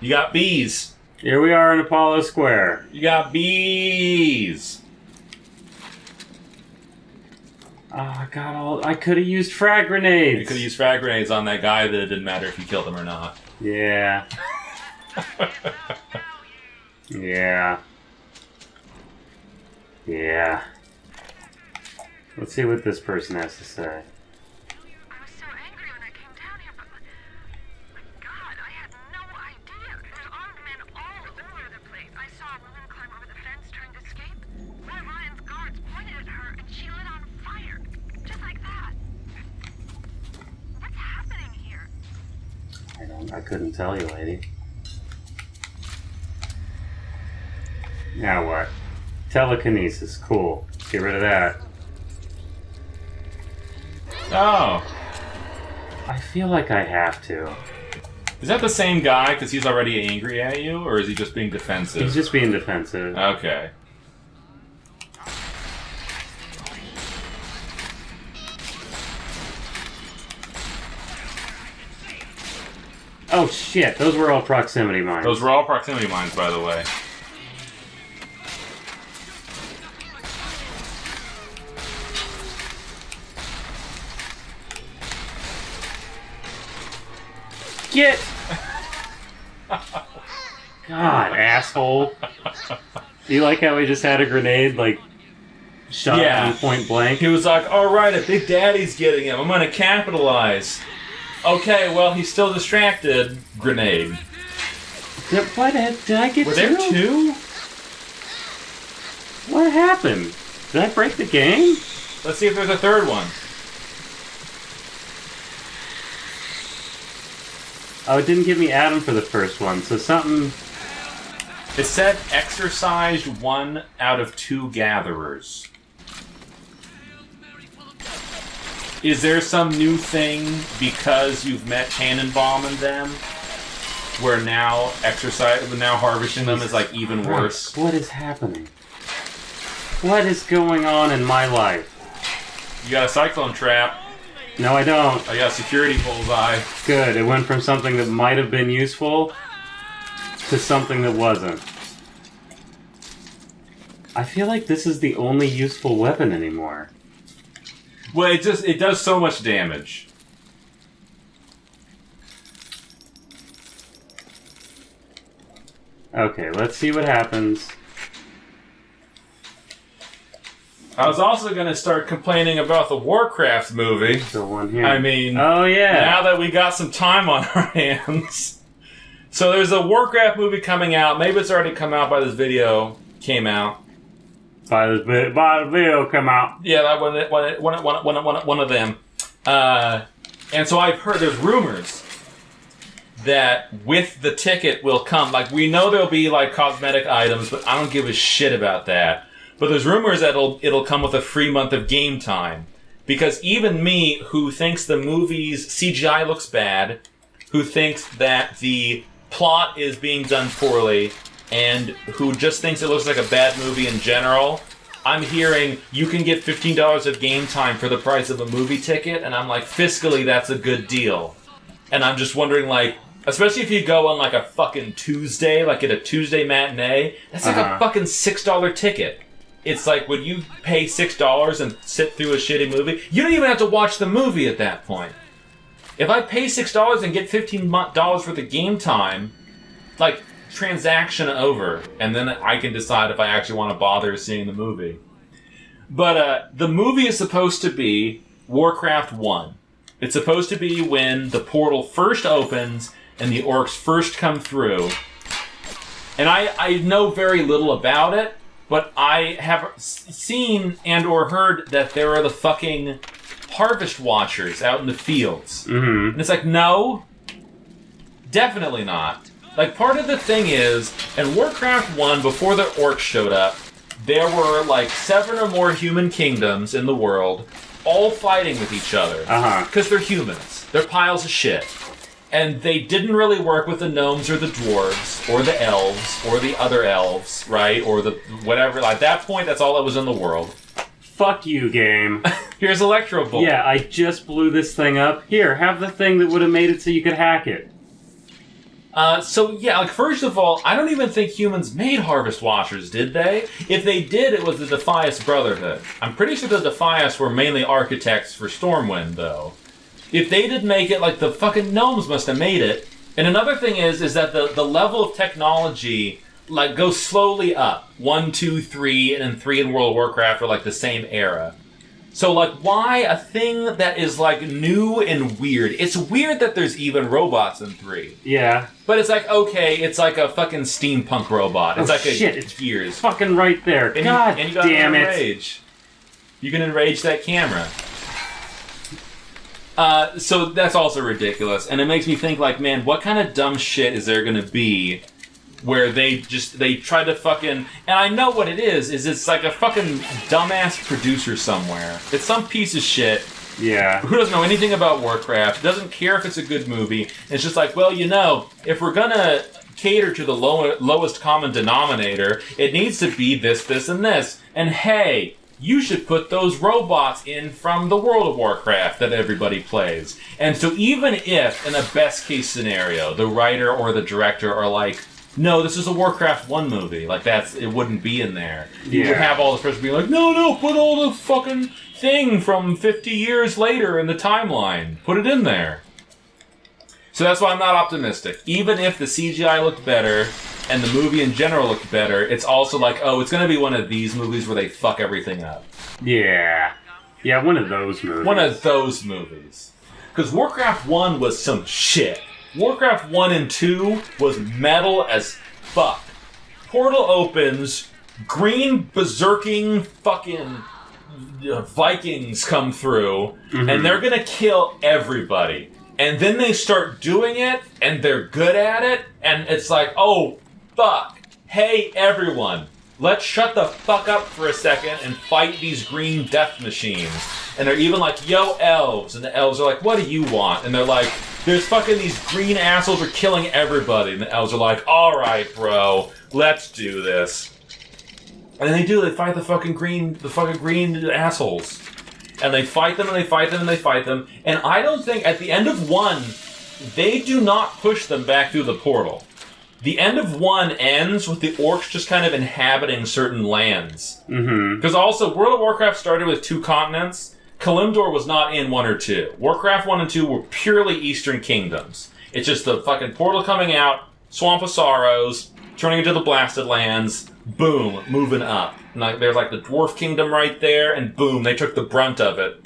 You got bees. Here we are in Apollo Square. You got bees. Oh, I could have used frag grenades. You could have used frag grenades on that guy that it didn't matter if you killed him or not. Yeah. Yeah. Yeah. Let's see what this person has to say. I was so angry when I came down here, but my God, I had no idea. There's armed men all over the place. I saw a woman climb over the fence trying to escape. One of Ryan's guards pointed at her and she lit on fire. Just like that. What's happening here? I couldn't tell you, lady. Now what? Telekinesis, cool. Get rid of that. Oh. I feel like I have to. Is that the same guy because he's already angry at you, or is he just being defensive? He's just being defensive. Okay. Oh shit, those were all proximity mines. Those were all proximity mines, by the way. Get! God, asshole. Do you like how he just had a grenade, like, shot him point blank? He was like, alright, if Big Daddy's getting him, I'm gonna capitalize. Okay, well, he's still distracted. Grenade. What did I get Were there two? What happened? Did I break the game? Let's see if there's a third one. Oh, it didn't give me Adam for the first one, so something... It said exercised 1 out of 2 gatherers. Is there some new thing because you've met Tannenbaum and them, where now harvesting them is like even worse? What is happening? What is going on in my life? You got a cyclone trap. No, I don't. I got a security bullseye. Good. It went from something that might have been useful to something that wasn't. I feel like this is the only useful weapon anymore. Well, it does so much damage. Okay, let's see what happens. I was also going to start complaining about the Warcraft movie. The one here. I mean, oh yeah. Now that we got some time on our hands. So there's a Warcraft movie coming out. Maybe it's already come out by this video came out. By the video come out. Yeah, that one of them. And so I've heard there's rumors that with the ticket will come, like, we know there'll be like cosmetic items, but I don't give a shit about that. But there's rumors that it'll come with a free month of game time. Because even me, who thinks the movie's CGI looks bad, who thinks that the plot is being done poorly, and who just thinks it looks like a bad movie in general, I'm hearing you can get $15 of game time for the price of a movie ticket, and I'm like, fiscally, that's a good deal. And I'm just wondering, like, especially if you go on like a fucking Tuesday, like at a Tuesday matinee, that's like a fucking $6 ticket. It's like, when you pay $6 and sit through a shitty movie, you don't even have to watch the movie at that point. If I pay $6 and get $15 for the game time, like, transaction over, and then I can decide if I actually want to bother seeing the movie. But the movie is supposed to be Warcraft 1. It's supposed to be when the portal first opens and the orcs first come through. And I know very little about it, but I have seen and or heard that there are the fucking harvest watchers out in the fields. Mm-hmm. And it's like, no, definitely not. Like, part of the thing is, in Warcraft 1, before the orcs showed up, there were like 7 or more human kingdoms in the world, all fighting with each other. Because they're humans. They're piles of shit. And they didn't really work with the gnomes or the dwarves, or the elves, or the other elves, right? Or the whatever. At that point, that's all that was in the world. Fuck you, game. Here's Electro Bolt. Yeah, I just blew this thing up. Here, have the thing that would have made it so you could hack it. So yeah, like first of all, I don't even think humans made Harvest Watchers, did they? If they did, it was the Defias Brotherhood. I'm pretty sure the Defias were mainly architects for Stormwind, though. If they did make it, like the fucking gnomes must have made it. And another thing is that the level of technology like goes slowly up. 1, 2, 3, and then 3 in World of Warcraft are like the same era. So, like, why a thing that is, like, new and weird? It's weird that there's even robots in 3. Yeah. But it's like, okay, it's like a fucking steampunk robot. It's like shit, it's Gears. Fucking right there. And God you got damn it. enrage. You can enrage that camera. So that's also ridiculous. And it makes me think, like, man, what kind of dumb shit is there gonna be where they try to fucking... And I know what it is it's like a fucking dumbass producer somewhere. It's some piece of shit Yeah. who doesn't know anything about Warcraft, doesn't care if it's a good movie. It's just like, well, you know, if we're gonna cater to the lowest common denominator, it needs to be this, this, and this. And hey, you should put those robots in from the World of Warcraft that everybody plays. And so even if, in a best case scenario, the writer or the director are like, no, this is a Warcraft 1 movie. Like, it wouldn't be in there. You would have all this person being like, no, put all the fucking thing from 50 years later in the timeline. Put it in there. So that's why I'm not optimistic. Even if the CGI looked better, and the movie in general looked better, it's also like, oh, it's gonna be one of these movies where they fuck everything up. Yeah. Yeah, one of those movies. One of those movies. Because Warcraft 1 was some shit. Warcraft 1 and 2 was metal as fuck. Portal opens, green berserking fucking Vikings come through, and they're gonna kill everybody. And then they start doing it, and they're good at it, and it's like, oh, fuck. Hey, everyone, let's shut the fuck up for a second and fight these green death machines. And they're even like, yo, elves. And the elves are like, what do you want? And they're like, there's fucking these green assholes are killing everybody. And the elves are like, alright, bro, let's do this. And then they fight the fucking green assholes. And they fight them, and they fight them, and they fight them. And I don't think, at the end of 1, they do not push them back through the portal. The end of 1 ends with the orcs just kind of inhabiting certain lands. Because also, World of Warcraft started with 2 continents. Kalimdor was not in 1 or 2. Warcraft 1 and 2 were purely Eastern Kingdoms. It's just the fucking portal coming out, Swamp of Sorrows, turning into the Blasted Lands, boom, moving up. And like, there's like the Dwarf Kingdom right there, and boom, they took the brunt of it.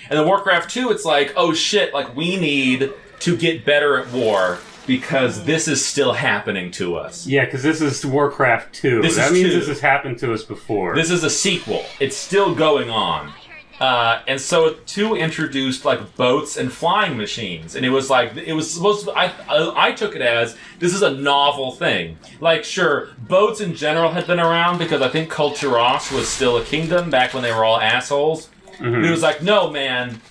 And then Warcraft 2, it's like, oh shit, like we need to get better at war, because this is still happening to us. Yeah, because this is Warcraft 2. That means this has happened to us before. This is a sequel. It's still going on. And so 2 introduced like boats and flying machines, and it was supposed to. I took it as this is a novel thing. Like, sure, boats in general had been around because I think Kulturos was still a kingdom back when they were all assholes. But it was like, no, man,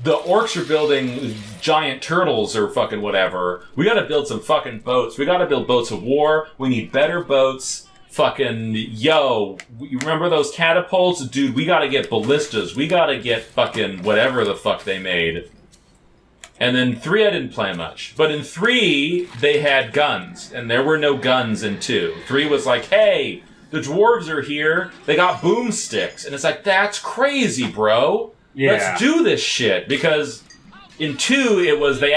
the orcs are building giant turtles or fucking whatever. We got to build some fucking boats. We got to build boats of war. We need better boats. Fucking, yo, you remember those catapults? Dude, we gotta get ballistas. We gotta get fucking whatever the fuck they made. And then 3, I didn't play much. But in 3, they had guns. And there were no guns in 2. 3 was like, hey, the dwarves are here. They got boomsticks. And it's like, that's crazy, bro. Yeah. Let's do this shit. Because in 2, it was, they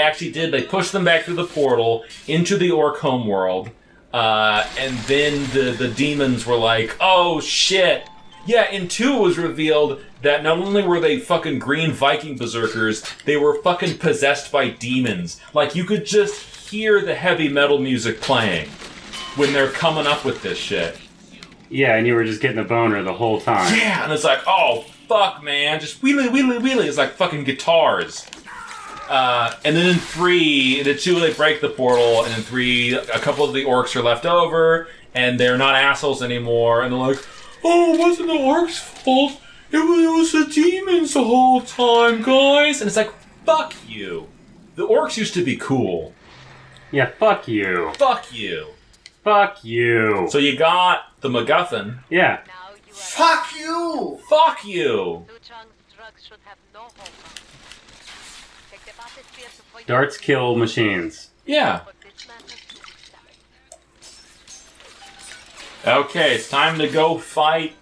pushed them back through the portal into the orc homeworld. And then the demons were like, oh shit. Yeah, in 2 it was revealed that not only were they fucking green Viking berserkers, they were fucking possessed by demons. Like, you could just hear the heavy metal music playing when they're coming up with this shit. Yeah, and you were just getting a boner the whole time. Yeah, and it's like, oh, fuck, man. Just wheelie, wheelie, wheelie. It's like fucking guitars. And then in 3, the 2, they break the portal, and in 3, a couple of the orcs are left over, and they're not assholes anymore, and they're like, oh, it wasn't the orcs' fault, it was the demons the whole time, guys. And it's like, fuck you. The orcs used to be cool. Yeah, fuck you. Fuck you. Fuck you. So you got the MacGuffin. Yeah. Fuck you! Fuck you. Darts kill machines. Yeah. Okay, it's time to go fight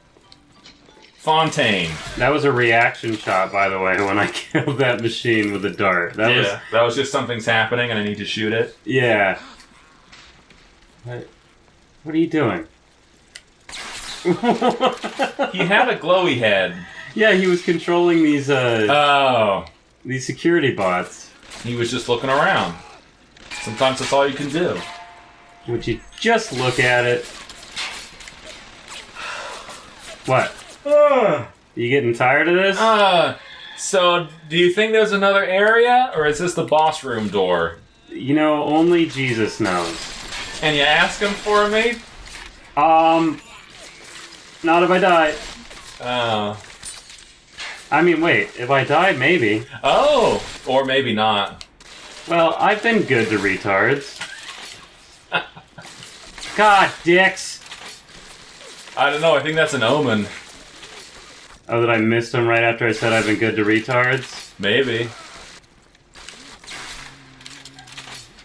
Fontaine. That was a reaction shot, by the way, when I killed that machine with a dart. That was just something's happening and I need to shoot it. Yeah. What are you doing? He had a glowy head. Yeah, he was controlling these Oh. these security bots. He was just looking around. Sometimes that's all you can do. Would you just look at it? What? You getting tired of this? So do you think there's another area, or is this the boss room door? You know, only Jesus knows. Can you ask him for me? Not if I die. Oh. I mean, wait, if I die, maybe. Oh! Or maybe not. Well, I've been good to retards. God, dicks! I don't know, I think that's an omen. Oh, that I missed him right after I said I've been good to retards? Maybe.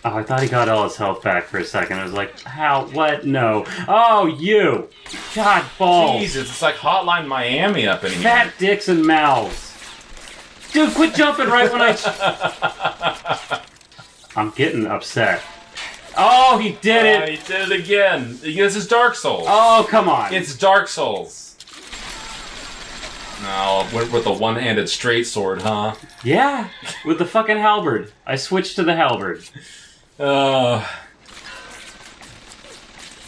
Oh, I thought he got all his health back for a second. I was like, how? What? No. Oh, you! God, balls! Jesus, it's like Hotline Miami up in here. Fat dicks and mouths. Dude, quit jumping right when I... I'm getting upset. Oh, he did it! He did it again. This is Dark Souls. Oh, come on. It's Dark Souls. No, with the one-handed straight sword, huh? Yeah, with the fucking halberd. I switched to the halberd.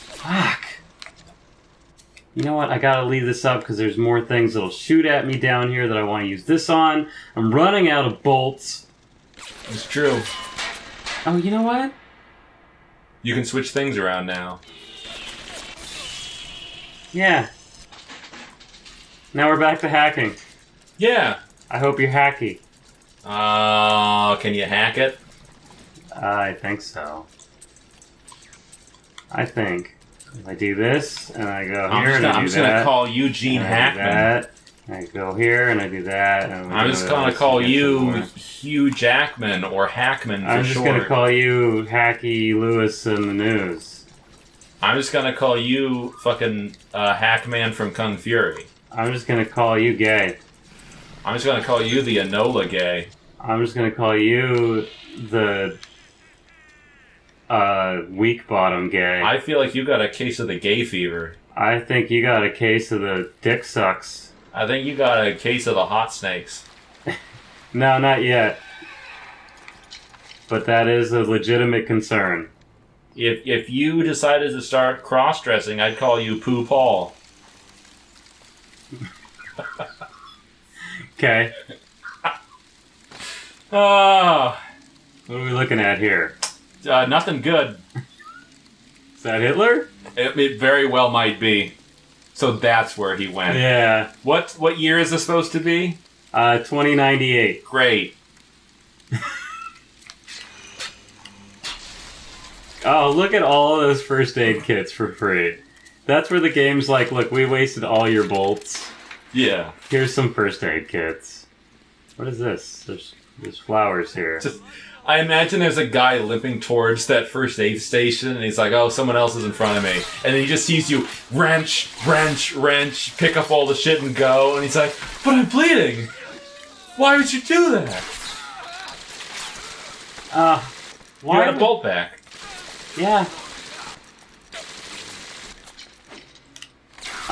Fuck. You know what? I gotta leave this up because there's more things that'll shoot at me down here that I want to use this on. I'm running out of bolts. It's true. Oh, you know what? You can switch things around now. Yeah. Now we're back to hacking. Yeah. I hope you're hacky. Can you hack it? I think so. I think. If I do this, and I go here, and I do that. I'm just gonna call Eugene Hackman. I go here, and I do that. And I'm just gonna call you Hugh Jackman, or Hackman for short. I'm just gonna call you Hacky Lewis in the news. I'm just gonna call you fucking Hackman from Kung Fury. I'm just gonna call you gay. I'm just gonna call you the Enola gay. I'm just gonna call you the weak bottom gay. I feel like you got a case of the gay fever. I think you got a case of the dick sucks. I think you got a case of the hot snakes. No, not yet. But that is a legitimate concern. If you decided to start cross-dressing, I'd call you Pooh Paul. Okay. Oh, What are we looking at here? nothing good. Is that Hitler? It very well might be. So that's where he went. Yeah. What year is this supposed to be? 2098. Great. Oh, look at all of those first aid kits for free. That's where the game's like, look, we wasted all your bolts. Yeah. Here's some first aid kits. What is this? There's flowers here. I imagine there's a guy limping towards that first aid station, and he's like, oh, someone else is in front of me. And then he just sees you wrench, pick up all the shit and go, and he's like, but I'm bleeding! Why would you do that? Why? You got a bolt back. Yeah.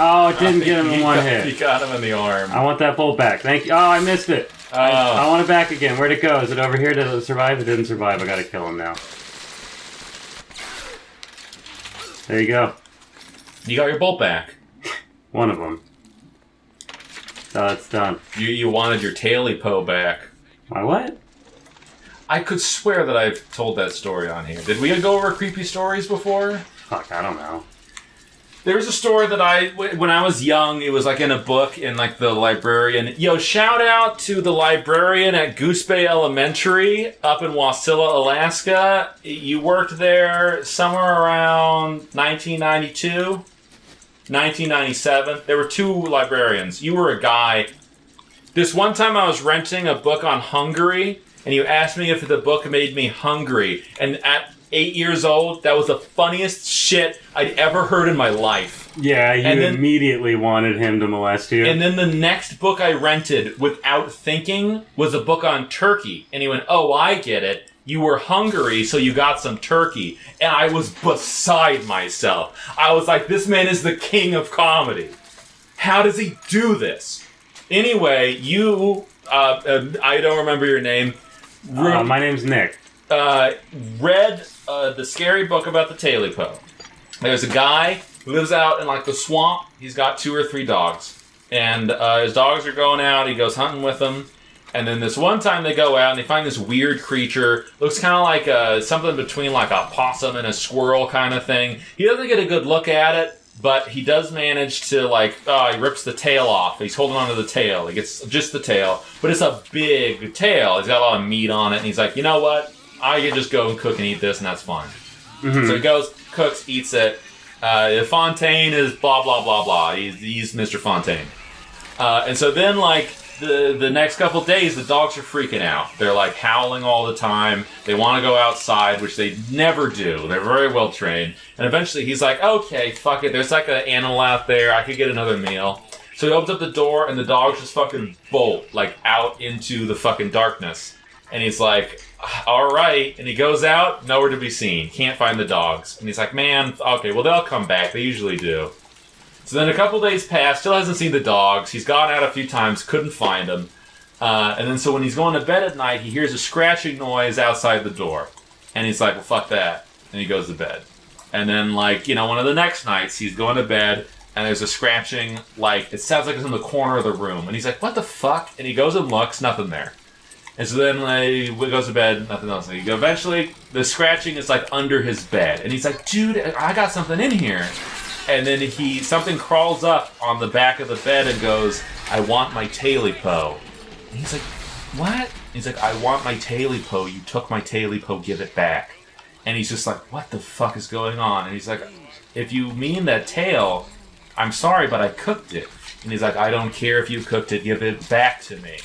Oh, it didn't get him in one hit. You got him in the arm. I want that bolt back. Thank you. Oh, I missed it. I want it back again. Where'd it go? Is it over here? Did it survive? It didn't survive. I gotta kill him now. There you go. You got your bolt back. One of them. So it's done. You wanted your Taily-Po back. My what? I could swear that I've told that story on here. Did we go over creepy stories before? Fuck, I don't know. There was a story that when I was young, it was like in a book in like the librarian. Yo, shout out to the librarian at Goose Bay Elementary up in Wasilla, Alaska. You worked there somewhere around 1992, 1997. There were two librarians. You were a guy. This one time I was renting a book on Hungary, and you asked me if the book made me hungry. And 8 years old, that was the funniest shit I'd ever heard in my life. Yeah, you And then- immediately wanted him to molest you. And then the next book I rented, without thinking, was a book on turkey. And he went, oh, I get it. You were hungry, so you got some turkey. And I was beside myself. I was like, this man is the king of comedy. How does he do this? Anyway, you, I don't remember your name. My name's Nick. Read the scary book about the Tailypo. There's a guy who lives out in like the swamp. He's got 2 or 3 dogs. And his dogs are going out. He goes hunting with them. And then this one time they go out and they find this weird creature. Looks kind of like something between like a possum and a squirrel kind of thing. He doesn't get a good look at it, but he does manage to he rips the tail off. He's holding onto the tail. He gets just the tail, but it's a big tail. He's got a lot of meat on it. And he's like, you know what? I can just go and cook and eat this and that's fine. Mm-hmm. So he goes, cooks, eats it. Fontaine is blah, blah, blah, blah. He's Mr. Fontaine. And so then the next couple days, the dogs are freaking out. They're like howling all the time. They want to go outside, which they never do. They're very well trained. And eventually he's like, okay, fuck it. There's like an animal out there. I could get another meal. So he opens up the door and the dogs just fucking bolt out into the fucking darkness. And he's like, all right. And he goes out, nowhere to be seen. Can't find the dogs. And he's like, man, okay, well, they'll come back. They usually do. So then a couple days pass, still hasn't seen the dogs. He's gone out a few times, couldn't find them. And then so when he's going to bed at night, he hears a scratching noise outside the door. And he's like, well, fuck that. And he goes to bed. And then, one of the next nights, he's going to bed, and there's a scratching, it sounds like it's in the corner of the room. And he's like, what the fuck? And he goes and looks, nothing there. And so then he goes to bed, nothing else. And eventually, the scratching is, under his bed. And he's like, dude, I got something in here. And then something crawls up on the back of the bed and goes, I want my Tailypo. And he's like, what? He's like, I want my Tailypo. You took my Tailypo, give it back. And he's just like, what the fuck is going on? And he's like, if you mean that tail, I'm sorry, but I cooked it. And he's like, I don't care if you cooked it, give it back to me.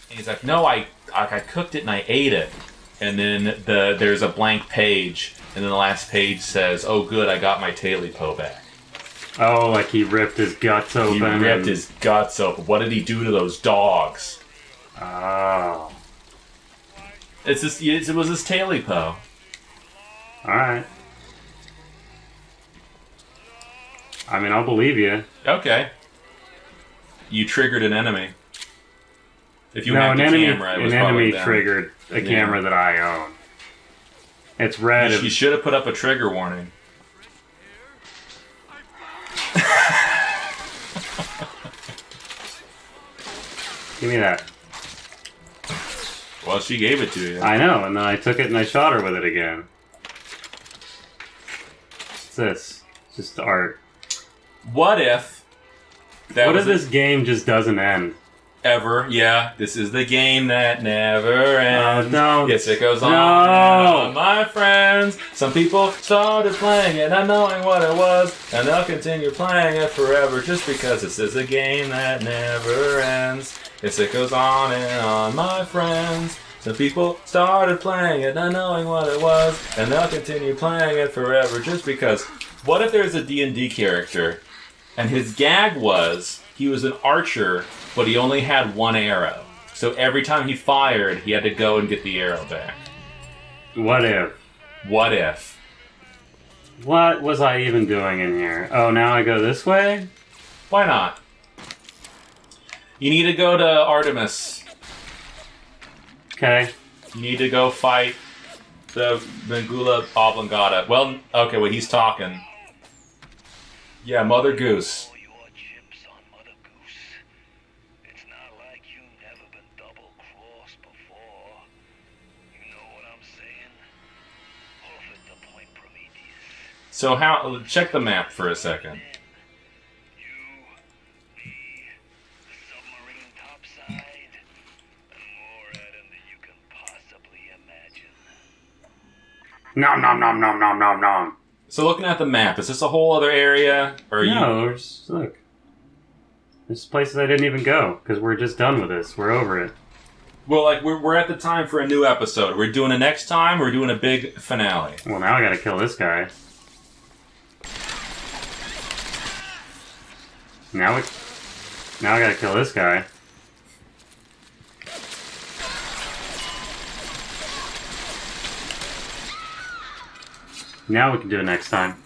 And he's like, no, I cooked it and I ate it. And then there's a blank page, and then the last page says, oh good, I got my Tailypo back. Oh, like he ripped his guts open. He ripped his guts open. What did he do to those dogs? Oh. It was his Tailypo. Alright. I mean, I'll believe you. Okay. You triggered an enemy. If you no, hacked an the enemy, camera, it was an probably enemy them. triggered a camera that I own. It's red. You should have put up a trigger warning. Give me that. Well, she gave it to you. I know, and then I took it and I shot her with it again. What's this? It's just art. What if... What if this game just doesn't end? Ever, yeah. This is the game that never ends. Don't. Yes, it goes on No. and on, my friends. Some people started playing it, not knowing what it was, and they'll continue playing it forever just because this is a game that never ends. Yes, it goes on and on, my friends. Some people started playing it, not knowing what it was, and they'll continue playing it forever just because. What if there's a D&D character, and his gag was he was an archer, but he only had one arrow. So every time he fired, he had to go and get the arrow back. What if? What if? What was I even doing in here? Oh, now I go this way? Why not? You need to go to Artemis. Okay. You need to go fight the Megula Oblongata. Well, okay, well, he's talking. Yeah, Mother Goose. So how? Check the map for a second. Nom nom nom nom nom nom nom. So looking at the map, is this a whole other area? Or No, look. There's places I didn't even go, because we're just done with this. We're over it. Well, like, we're at the time for a new episode. We're doing a next time, we're doing a big finale. Well, now I gotta kill this guy. Now I gotta kill this guy. Now we can do it next time.